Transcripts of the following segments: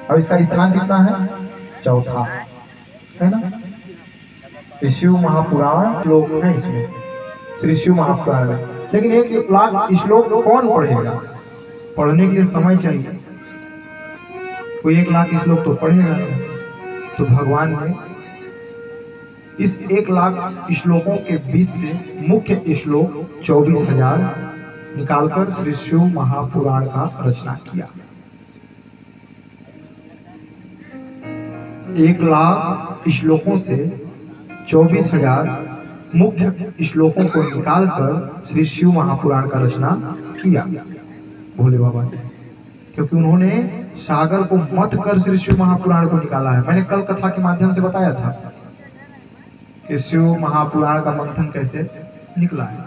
और इसका स्थान कितना है? चौथा है ना। शिव महापुराण श्लोक है इसमें, श्री शिव महापुराण में। लेकिन 1,00,000 श्लोक कौन पढ़ेगा? पढ़ने के लिए समय चाहिए, कोई 1,00,000 श्लोक तो पढ़ेगा नहीं। तो भगवान ने इस 1,00,000 श्लोकों के बीच से मुख्य श्लोक 24,000 निकालकर श्री शिव महापुराण का रचना किया। 1,00,000 श्लोकों से 24,000 मुख्य श्लोकों को निकालकर श्री शिव महापुराण का रचना किया भोले बाबा ने, क्योंकि उन्होंने सागर को मत कर श्री शिव महापुराण को निकाला है। मैंने कल कथा के माध्यम से बताया था कि शिव महापुराण का मंथन कैसे निकला है।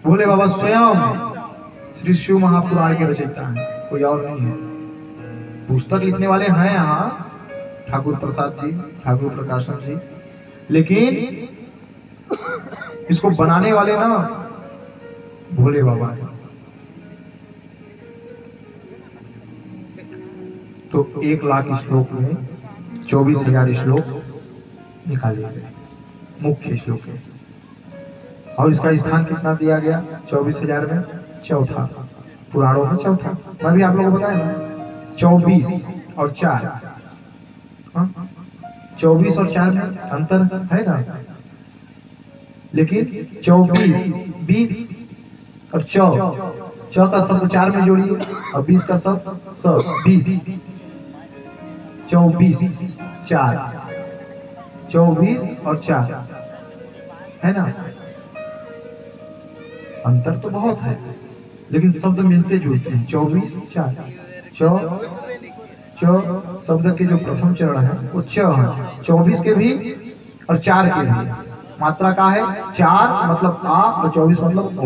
भोले बाबा स्वयं श्री शिव महापुराण के रचयिता हैं, कोई और नहीं है। पुस्तक लिखने वाले हैं यहाँ ठाकुर प्रसाद जी, ठाकुर प्रकाशन जी, लेकिन इसको बनाने वाले ना भोले बाबा है। तो 1,00,000 श्लोक में 24,000 श्लोक निकाले गए, मुख्य श्लोक है। और इसका स्थान कितना दिया गया? 24,000 में चौथा, पुराणों में चौथा। मैं भी आप लोगों को बताया ना, 24 और 4, 24 और 4 में अंतर है ना। लेकिन 24, 20 और 4 का शब्द 4 में जोड़िए और 20 का शब्द 20, 24, 4, 24 और 4 है ना। अंतर तो बहुत है, लेकिन शब्द मिलते जुलते हैं। 24, 4 शब्द के जो प्रथम चरण है वो च है। 24 के भी और 4 के भी मात्रा का है। 4 मतलब आ और 24 मतलब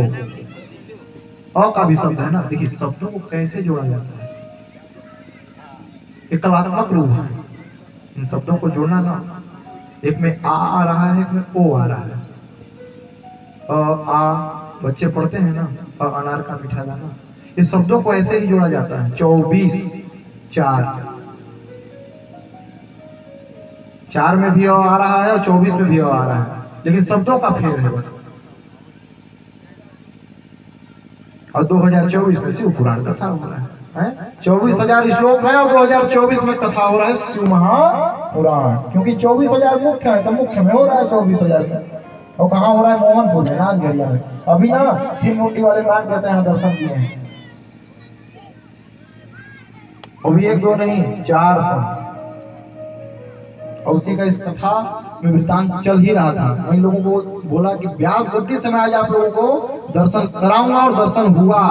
ओ। का भी शब्द है ना। देखिए शब्दों को कैसे जोड़ा जाता है, एक कलात्मक रूप है इन शब्दों को जोड़ना ना। एक में आ रहा है, एक में ओ आ रहा है। आ बच्चे पढ़ते हैं ना, अनार का मीठा दाना। इस शब्दों को ऐसे ही जोड़ा जाता है। 24, 4 में भी आ रहा है और 24 में भी आ रहा है, लेकिन शब्दों का फेर है बस। और 2024 में शिव पुराण कथा हो रहा है। 24,000 श्लोक है और 2024 में कथा हो रहा है शिव महापुराण। क्योंकि 24,000 मुख्य है तो मुख्य में हो रहा है 24,000 में। और कहाँ हो रहा है? मोहनपुर में, नानघरिया में। अभी ना 3 रोटी वाले नाग कहते हैं दर्शन दिए हैं। अभी 1 2 नहीं 4 संत। और उसी का इस कथा में वृत्तांत चल ही रहा था। मैं लोगों को बोला कि व्यास गद्दी से मैं आज आप लोगों को दर्शन कराऊंगा, और दर्शन हुआ।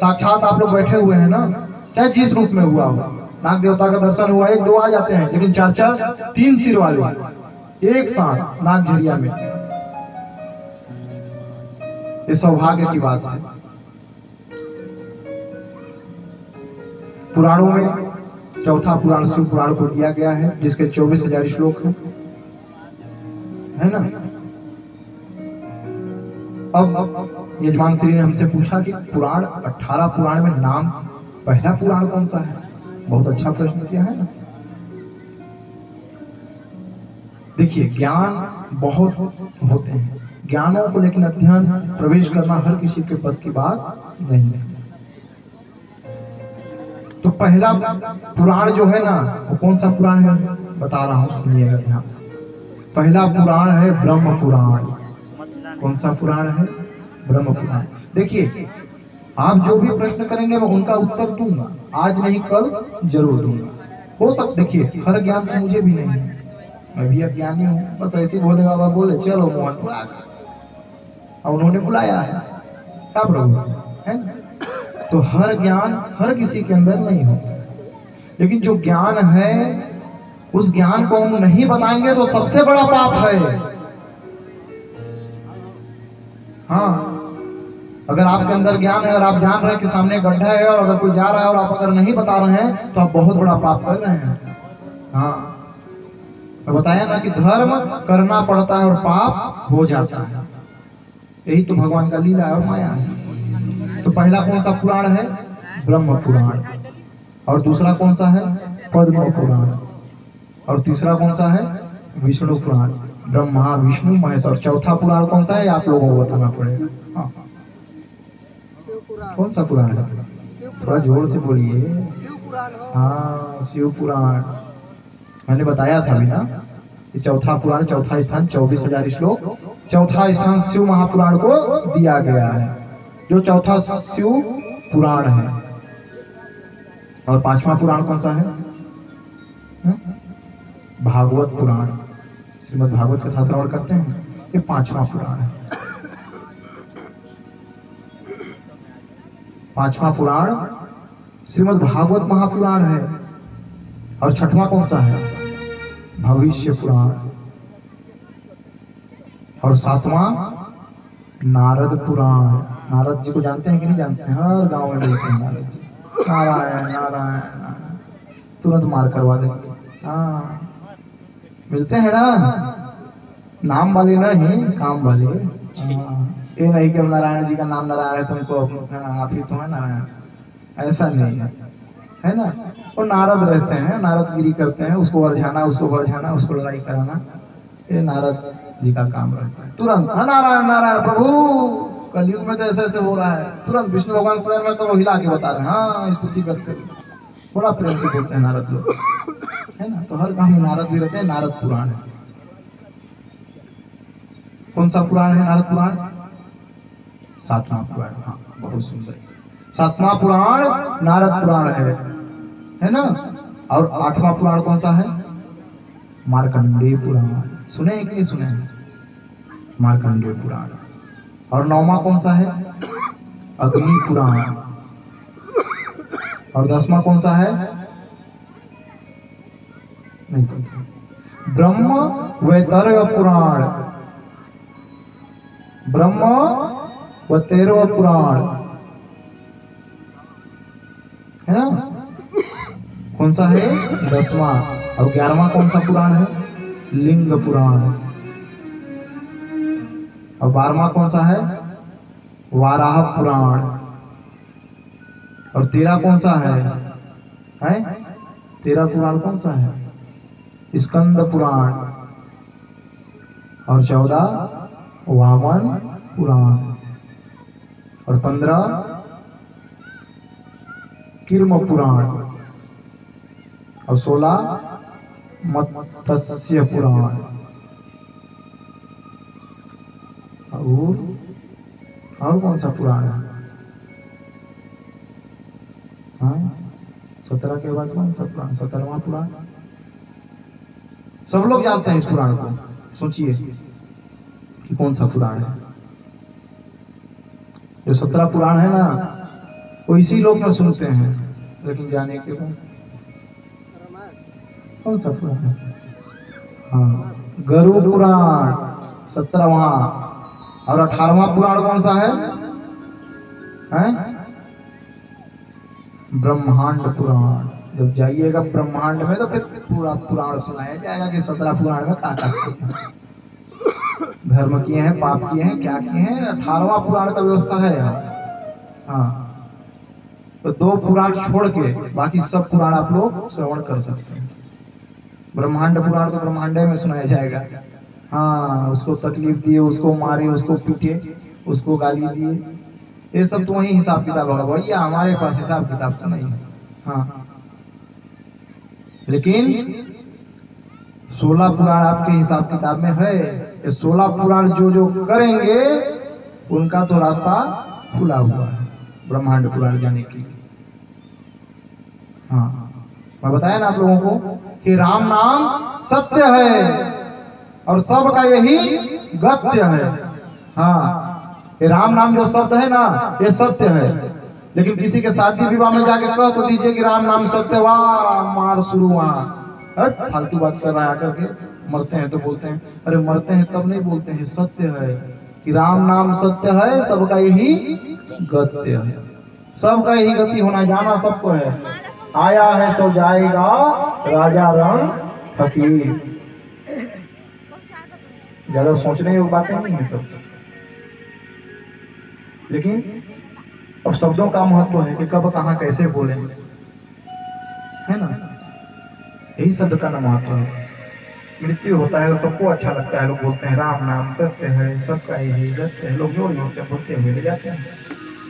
साक्षात आप लोग बैठे हुए हैं ना, चाहे जिस रूप में हुआ हो। नाग देवता का दर्शन हुआ, 1 2 आ जाते हैं, लेकिन 4 3 सिर वाले एक साथ नागझरिया में। ये सौभाग्य की बात है। पुराणों में चौथा पुराण शिव पुराण को दिया गया है, जिसके 24,000 श्लोक हैं, है ना। अब यजमान श्री ने हमसे पूछा कि पुराण 18 पुराण में नाम पहला पुराण कौन सा है? बहुत अच्छा प्रश्न किया है ना। देखिए ज्ञान बहुत होते हैं ज्ञानों को, लेकिन अध्ययन प्रवेश करना हर किसी के बस की बात नहीं है। तो पहला पुराण जो है ना, वो कौन सा पुराण है बता रहा हूं, सुनिएगा ध्यान से। पहला पुराण है ब्रह्म पुराण। कौन सा पुराण है? ब्रह्म पुराण। देखिए आप जो भी प्रश्न करेंगे मैं उनका उत्तर दूंगा, आज नहीं कल जरूर दूंगा। हो सकता, देखिए हर ज्ञान तो मुझे भी नहीं है, मैं भी अज्ञानी हूँ। बस ऐसे भोले बाबा बोले चलो मोहन, और उन्होंने बुलाया है, क्या प्रभु है ना। तो हर ज्ञान हर किसी के अंदर नहीं होता, लेकिन जो ज्ञान है उस ज्ञान को हम नहीं बताएंगे तो सबसे बड़ा पाप है। हाँ, अगर आपके अंदर ज्ञान है और आप जान रहे हैं कि सामने गड्ढा है और अगर कोई जा रहा है और आप अगर नहीं बता रहे हैं तो आप बहुत बड़ा पाप कर रहे हैं। हाँ, तो बताया ना कि धर्म करना पड़ता है और पाप हो जाता है। यही तो भगवान का लीला और माया है। तो पहला कौन सा पुराण है? ब्रह्म पुराण। और दूसरा कौन सा है? पद्म पुराण। और तीसरा कौन सा है? विष्णु पुराण। ब्रह्मा विष्णु महेश। और चौथा पुराण कौन सा है? आप लोगों को बताना पड़ेगा। हाँ, कौन सा पुराण है? थोड़ा जोर से बोलिए। हाँ, शिव पुराण। मैंने बताया था अभी ना, चौथा पुराण, चौथा स्थान, 24,000 श्लोक, चौथा स्थान शिव महापुराण को दिया गया है, जो चौथा शिव पुराण है। और पांचवा पुराण कौन सा है? भागवत पुराण। श्रीमद् भागवत कथा श्रवण करते हैं, ये पांचवा पुराण है। पांचवा पुराण श्रीमद् भागवत महापुराण है। और छठवां कौन सा है? भविष्य पुराण। और सातवां नारद पुराण। नारद जी को जानते हैं कि नहीं जानते हैं? हर गांव में मिलते हैं नारद जी। नारायण नारायण नारायण, तुरंत मार करवा देंगे। हाँ, मिलते हैं ना, नाम वाले नहीं, काम वाले। ये नहीं कि नारायण जी का नाम नारायण है तुमको आप ही तो है नारायण, ऐसा नहीं है, है ना। और नारद रहते हैं, नारदगिरी करते हैं, उसको वरझाना, उसको भरझाना, उसको लड़ाई कराना, ये नारद जी का काम रहता है। तुरंत नारायण नारायण प्रभु, कलयुग में तो ऐसे ऐसे हो रहा है, तुरंत विष्णु भगवान स्वयं में तो वो हिला के बता रहे हैं। हाँ, स्तुति करते बड़ा प्रेम से बोलते हैं नारद लोग, है ना। तो हर गांव में नारद भी रहते हैं। नारद पुराण है। कौन सा पुराण है? नारद पुराण सातवां पुराण। हाँ, बहुत सुंदर। सातवां पुराण नारद पुराण है ना। और आठवां पुराण कौन सा है? मार्कंडेय पुराण। सुने हैं कि नहीं सुने हैं? मार्कंडेय पुराण। और नौवां कौन सा है? अग्नि पुराण। और 10वां कौन सा है? नहीं पता। ब्रह्म वैतर्य पुराण। ब्रह्म वैतर्य पुराण है ना। कौन सा है? 10वां। और 11वां कौन सा पुराण है? लिंग पुराण। और 12वां कौन सा है? वाराह पुराण। और 13 कौन सा है? 13 पुराण कौन सा है? स्कंद पुराण। और 14 वामन पुराण। और 15 किर्म पुराण। और 16 मत्स्य पुराण। और कौन सा पुराण है? 17 के बाद कौन सा पुराण? 17वां पुराण। सब लोग जानते हैं इस पुराण को। सोचिए कि कौन सा पुराण है। जो 17 पुराण है ना, वो इसी लोग में सुनते हैं, लेकिन जाने के कौन सा पुराण है? हाँ, गरुड़ पुराण 17वां। और 18वां पुराण कौन सा है? ब्रह्मांड पुराण। जब जाइएगा ब्रह्मांड में तो फिर पूरा पुराण सुनाया जाएगा कि 17 पुराण में क्या धर्म किए हैं, पाप किए हैं, क्या किए हैं। 18वां पुराण का व्यवस्था है यहाँ। हाँ, तो 2 पुराण छोड़ के बाकी सब पुराण आप लोग श्रवण कर सकते हैं। ब्रह्मांड पुराण तो ब्रह्मांडे में सुनाया जाएगा। हाँ, उसको तकलीफ दिए, उसको मारे, उसको पीटे, उसको गाली दिए, ये सब तो वही हिसाब किताब होगा भैया। हमारे पास हिसाब किताब तो नहीं है। हाँ, लेकिन 16 पुराण आपके हिसाब किताब में है। ये 16 पुराण जो जो करेंगे उनका तो रास्ता खुला हुआ है ब्रह्मांड पुराण जाने के लिए। हाँ, मैं बताया ना आप लोगों को कि राम नाम सत्य है और सबका यही गत्य है। हाँ, ये राम नाम जो शब्द है ना, ये सत्य है। लेकिन किसी के शादी विवाह में जाके कह तो दीजिए कि राम नाम सत्य, वाह मार शुरू। वहां फालतू बात कर रहा है आकर के। मरते हैं तो बोलते हैं, अरे मरते हैं तब नहीं बोलते हैं। सत्य है कि राम नाम सत्य है, सबका यही गत्य है, सबका यही गति होना जाना सबको है। आया है सो जाएगा, राजा रंग फकीर। ज्यादा सोचने की बातें नहीं है सब। लेकिन अब शब्दों का महत्व है कि कब कहाँ कैसे बोले। है ना। यही शब्द का नाम महत्व है। मृत्यु होता है तो सबको अच्छा लगता है, लोग बोलते हैं राम नाम सत्य है, सबका यही सत्य है, लोग जोर जोर से बोलते हुए ले जाते हैं।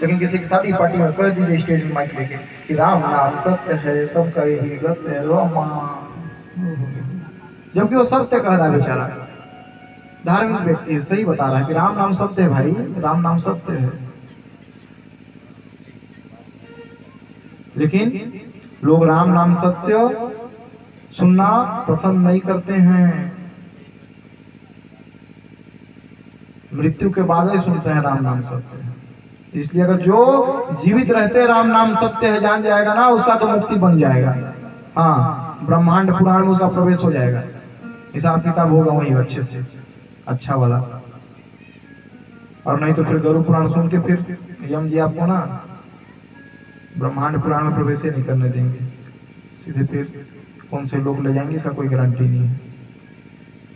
लेकिन किसी की शादी पार्टी में कह दीजिए स्टेज में माइक लेके कि राम नाम सत्य है, सबका यही सत्य है, रामा, जबकि वो सत्य कह रहा है बेचारा, धार्मिक व्यक्ति सही बता रहा है कि राम नाम सत्य है भाई, राम नाम सत्य है। लेकिन लोग राम नाम सत्य सुनना पसंद नहीं करते हैं, मृत्यु के बाद ही सुनते हैं राम नाम सत्य है। इसलिए अगर जो जीवित रहते राम नाम सत्य है जान जाएगा ना, उसका तो मुक्ति बन जाएगा। हाँ, ब्रह्मांड पुराण में उसका प्रवेश हो जाएगा, हिसाब किताब होगा वही अच्छे से, अच्छा वाला। और नहीं तो फिर गरुड़ पुराण सुन के फिर यम जी आपको ना ब्रह्मांड पुराण में प्रवेश नहीं करने देंगे, सीधे फिर कौन से लोग ले जाएंगे इसका कोई गारंटी नहीं है।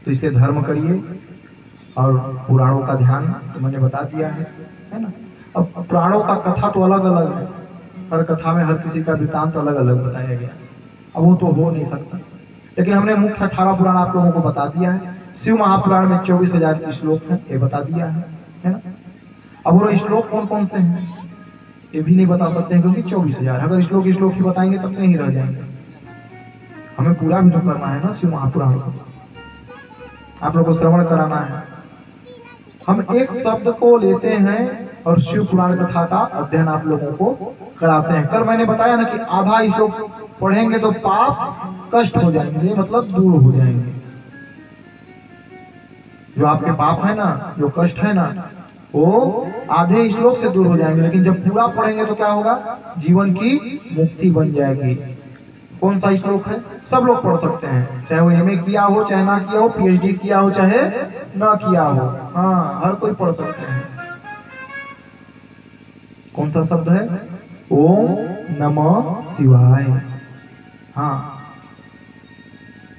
तो इसलिए धर्म करिए और पुराणों का ध्यान तो मैंने बता दिया है ना। अब पुराणों का कथा तो अलग अलग है, हर कथा में हर किसी का वृत्तांत अलग अलग बताया गया, अब वो तो हो नहीं सकता। लेकिन हमने मुख्य 18 पुराण आप लोगों को बता दिया है। शिव महापुराण में 24,000 श्लोक हैं, ये बता दिया है ना। अब वो श्लोक कौन कौन से हैं ये भी नहीं बता सकते हैं, क्योंकि 24,000 अगर श्लोक ही बताएंगे तब नहीं रह जाएंगे। हमें पूरा भी तो करना है ना शिव महापुराण को, आप लोगों को श्रवण कराना है। हम एक शब्द को लेते हैं और शिव पुराण कथा का अध्ययन आप लोगों को कराते हैं। कल मैंने बताया ना कि आधा श्लोक पढ़ेंगे तो पाप कष्ट हो जाएंगे, मतलब दूर हो जाएंगे। जो आपके पाप है ना, जो कष्ट है ना, वो आधे श्लोक से दूर हो जाएंगे। लेकिन जब पूरा पढ़ेंगे तो क्या होगा, जीवन की मुक्ति बन जाएगी। कौन सा श्लोक है, सब लोग पढ़ सकते हैं, चाहे वो एमए किया हो, चाहे ना किया हो, पीएचडी किया हो, चाहे ना किया हो, हाँ हर कोई पढ़ सकते हैं। कौन सा शब्द है, ओम नमः शिवाय। हाँ,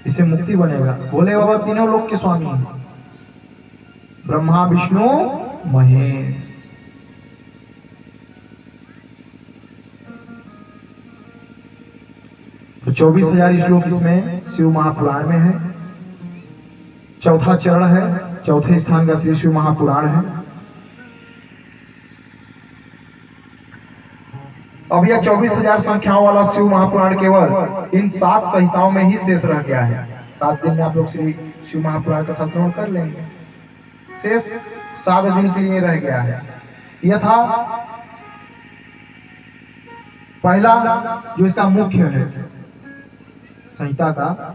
इससे मुक्ति बनेगा। भोले बाबा तीनों लोक के स्वामी हैं, ब्रह्मा विष्णु महेश। तो 24,000 श्लोक इसमें शिव महापुराण में है। चौथा चरण है, चौथे स्थान का श्री शिव महापुराण है। अब यह 24,000 संख्याओं वाला शिव महापुराण केवल इन 7 संहिताओं में ही शेष रह गया है। 7 दिन में आप लोग श्री शिव महापुराण कथा श्रवण कर लेंगे, शेष 7 दिन के लिए रह गया है। यह था पहला जो इसका मुख्य है संहिता का।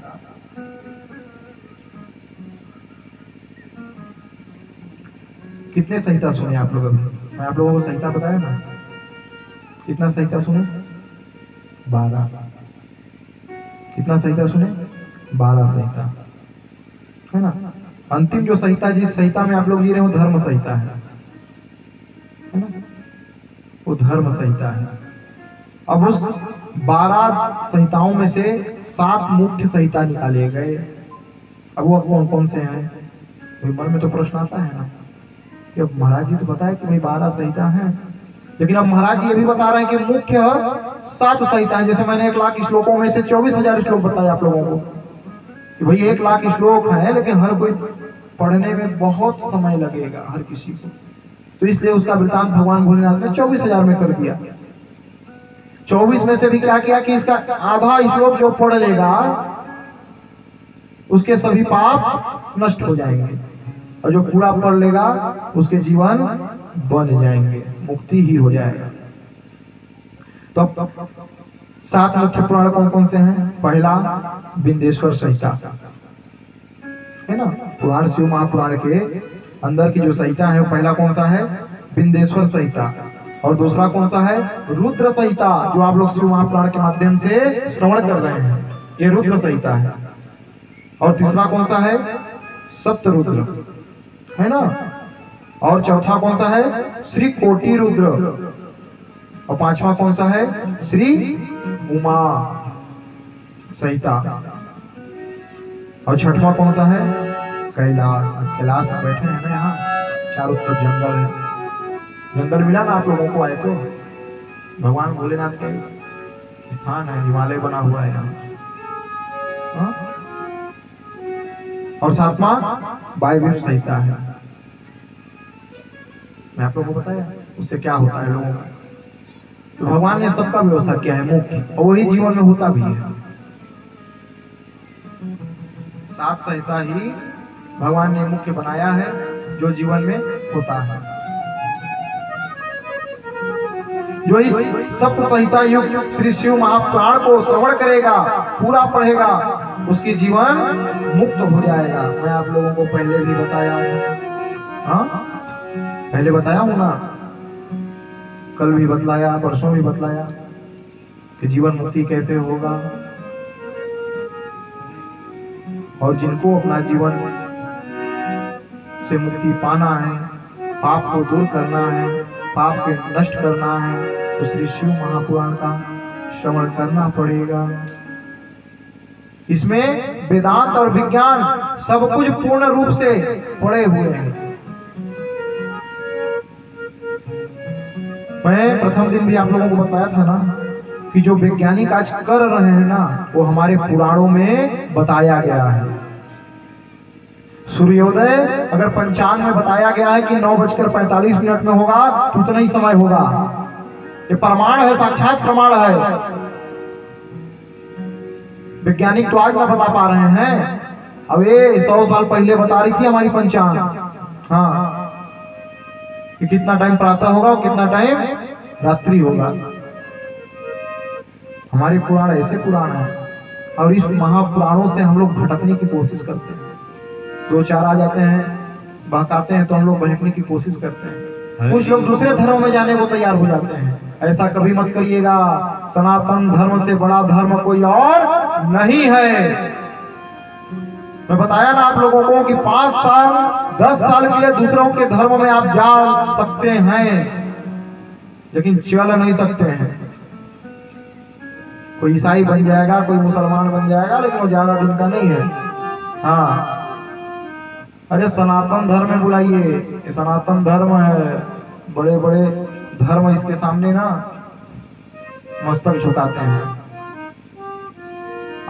कितने संहिता सुने आप लोग? अभी मैं आप लोगों को संहिता बताया ना, कितना संहिता सुने? 12। कितना संहिता सुने? 12 संहिता, है ना। अंतिम जो संहिता, जिस संहिता में आप लोग जी रहे हो, धर्म संहिता है ना, वो धर्म संहिता है। अब उस 12 संहिताओं में से 7 मुख्य संहिता निकाले गए। अब वो कौन कौन से हैं? मन में तो प्रश्न आता है ना कि अब महाराज जी तो बताए कि भाई 12 संहिता हैं, लेकिन अब महाराज जी ये भी बता रहे हैं कि मुख्य 7 संहिता है। जैसे मैंने 1,00,000 श्लोकों में से 24,000 श्लोक बताए आप लोगों को कि भाई 1,00,000 श्लोक है, लेकिन हर कोई पढ़ने में बहुत समय लगेगा हर किसी को। तो इसलिए उसका वृत्तांत भगवान भोलेनाथ ने 24,000 में कर दिया। 24 में से भी क्या किया कि इसका आधा श्लोक जो पढ़ लेगा उसके सभी पाप नष्ट हो जाएंगे, और जो पूरा पढ़ लेगा उसके जीवन बन जाएंगे, मुक्ति ही हो जाएगा। तो अब 7 मुख्य पुराण कौन कौन से हैं? पहला विंध्येश्वर संहिता है ना, पुराण शिव महापुराण के अंदर की जो संहिता है, पहला कौन सा है? विंध्येश्वर संहिता। और दूसरा कौन सा है? रुद्र संहिता, जो आप लोग शिव महापुराण के माध्यम से श्रवण कर रहे हैं, ये रुद्र संहिता है। और तीसरा कौन सा है? सत्यरुद्र, है ना। और चौथा कौन सा है? श्री कोटि रुद्र। और 5वां कौन सा है? श्री उमा संहिता। और 6वां कौन सा है? कैलाश। कैलाश में बैठे हैं ना, यहाँ चारों तरफ जंगल है। जंगल मिला ना आप लोगों को आए तो, भगवान भोलेनाथ के स्थान है, हिमालय बना हुआ है यहाँ। हाँ? और सातवां वायव्य संहिता है। मैं आप लोगों को बताया उससे क्या होता है लोगों का। तो भगवान ने सबका व्यवस्था किया है मुख्य, और वही जीवन में होता भी है। 7 संहिता ही भगवान ने मुख्य बनाया है जो जीवन में होता है। जो इस सप्त संहिता युक्त श्री शिव महापुराण को श्रवण करेगा, पूरा पढ़ेगा, उसकी जीवन मुक्त हो जाएगा। मैं आप लोगों को पहले भी बताया हूँ। हाँ, पहले बताया हूँ ना, कल भी बतलाया, परसों भी बतलाया कि जीवन मुक्ति कैसे होगा। और जिनको अपना जीवन से मुक्ति पाना है, पाप को दूर करना है, पाप को नष्ट करना है, तो श्री शिव महापुराण का श्रवण करना पड़ेगा। इसमें वेदांत और विज्ञान सब कुछ पूर्ण रूप से पड़े हुए हैं। मैं प्रथम दिन भी आप लोगों को बताया था ना कि जो वैज्ञानिक आज कर रहे हैं ना, वो हमारे पुराणों में बताया गया है। सूर्योदय अगर पंचांग में बताया गया है कि 9:45 में होगा, तो उतना ही समय होगा। ये प्रमाण है, साक्षात प्रमाण है। वैज्ञानिक तो आज ना बता पा रहे हैं, अब ये 100 साल पहले बता रही थी हमारी पंचांग। हाँ, कि कितना टाइम प्रातः होगा और कितना टाइम रात्रि होगा। हमारे पुराण ऐसे पुराण है, और इस महापुराणों से हम लोग भटकने की कोशिश करते हैं। 2-4 आ जाते हैं, बहकाते हैं, तो हम लोग बहकने की कोशिश करते हैं। कुछ लोग दूसरे धर्म में जाने को तैयार हो जाते हैं। ऐसा कभी मत करिएगा। सनातन धर्म से बड़ा धर्म कोई और नहीं है। मैं बताया ना आप लोगों को कि 5 साल 10 साल के लिए दूसरों के धर्म में आप जा सकते हैं, लेकिन चल नहीं सकते हैं। कोई ईसाई बन जाएगा, कोई मुसलमान बन जाएगा, लेकिन वो ज्यादा दिन का नहीं है। हाँ, अरे सनातन धर्म में बुलाइए, ये सनातन धर्म है। बड़े बड़े धर्म इसके सामने ना मस्तक झुकाते हैं।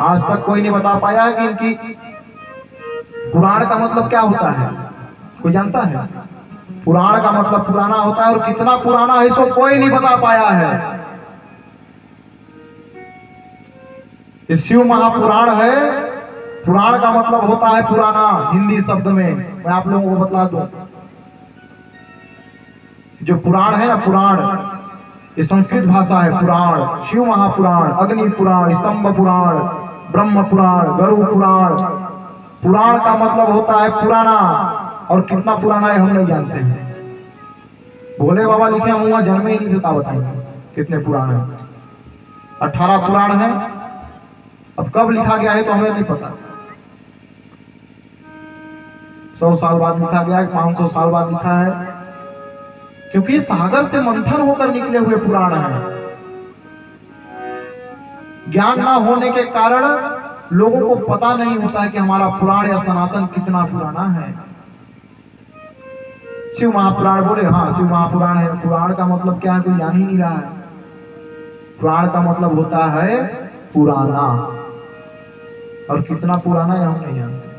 आज तक कोई नहीं बता पाया है कि इनकी पुराण का मतलब क्या होता है। कोई जानता है? पुराण का मतलब पुराना होता है, और कितना पुराना है इसको कोई नहीं बता पाया है। ये शिव महापुराण है। पुराण का मतलब होता है पुराना, हिंदी शब्द में। मैं आप लोगों को बतला दूं, जो पुराण है ना, पुराण ये संस्कृत भाषा है। पुराण, शिव महापुराण, अग्नि पुराण, स्तंभ पुराण, ब्रह्म पुराण, गरुड़ पुराण। पुराण का मतलब होता है पुराना, और कितना पुराना है हम नहीं जानते हैं। भोले बाबा लिखे हम वहां जन्मे ही नहीं देता, बताएंगे कितने पुराण है। 18 पुराण है। अब कब लिखा गया है तो हमें नहीं पता। 100 साल बाद लिखा गया है, 500 साल बाद लिखा है, क्योंकि सागर से मंथन होकर निकले हुए पुराण हैं। ज्ञान ना होने के कारण लोगों को पता नहीं होता है कि हमारा पुराण या सनातन कितना पुराना है। शिव महापुराण बोले, हाँ शिव महापुराण है। पुराण का मतलब क्या है कोई जान ही नहीं रहा है। पुराण का मतलब होता है पुराना, और कितना पुराना है हम नहीं जानते।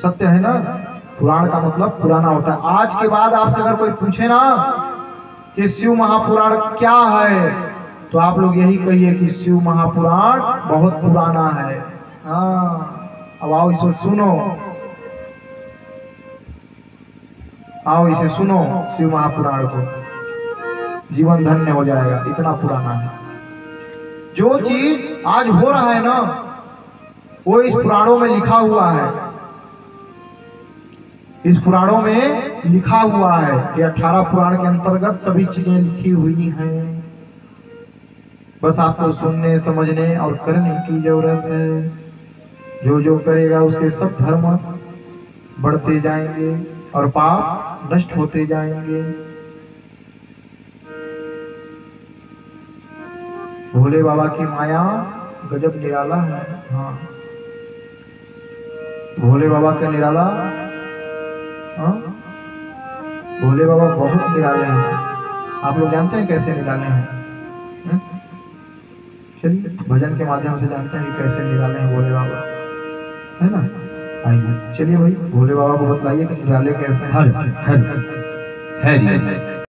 सत्य है ना, पुराण का मतलब पुराना होता है। आज के बाद आपसे अगर कोई पूछे ना कि शिव महापुराण क्या है, तो आप लोग यही कहिए कि शिव महापुराण बहुत पुराना है। हाँ, अब आओ इसे सुनो, आओ इसे सुनो शिव महापुराण को, जीवन धन्य हो जाएगा, इतना पुराना है। जो चीज आज हो रहा है ना, वो इस पुराणों में लिखा हुआ है। इस पुराणों में लिखा हुआ है कि 18 पुराण के अंतर्गत सभी चीजें लिखी हुई हैं। बस आपको सुनने, समझने और करने की जरूरत है। जो जो करेगा उसके सब धर्म बढ़ते जाएंगे और पाप नष्ट होते जाएंगे। भोले बाबा की माया गजब निराला है। हाँ, भोले बाबा का निराला, हाँ, भोले बाबा बहुत निराले हैं। आप लोग जानते हैं कैसे निराले हैं? चलिए भजन के माध्यम से जानते हैं कि कैसे निराले हैं भोले बाबा, है ना। आइए चलिए भाई भोले बाबा को बतलाइए कि निराले कैसे हैं। है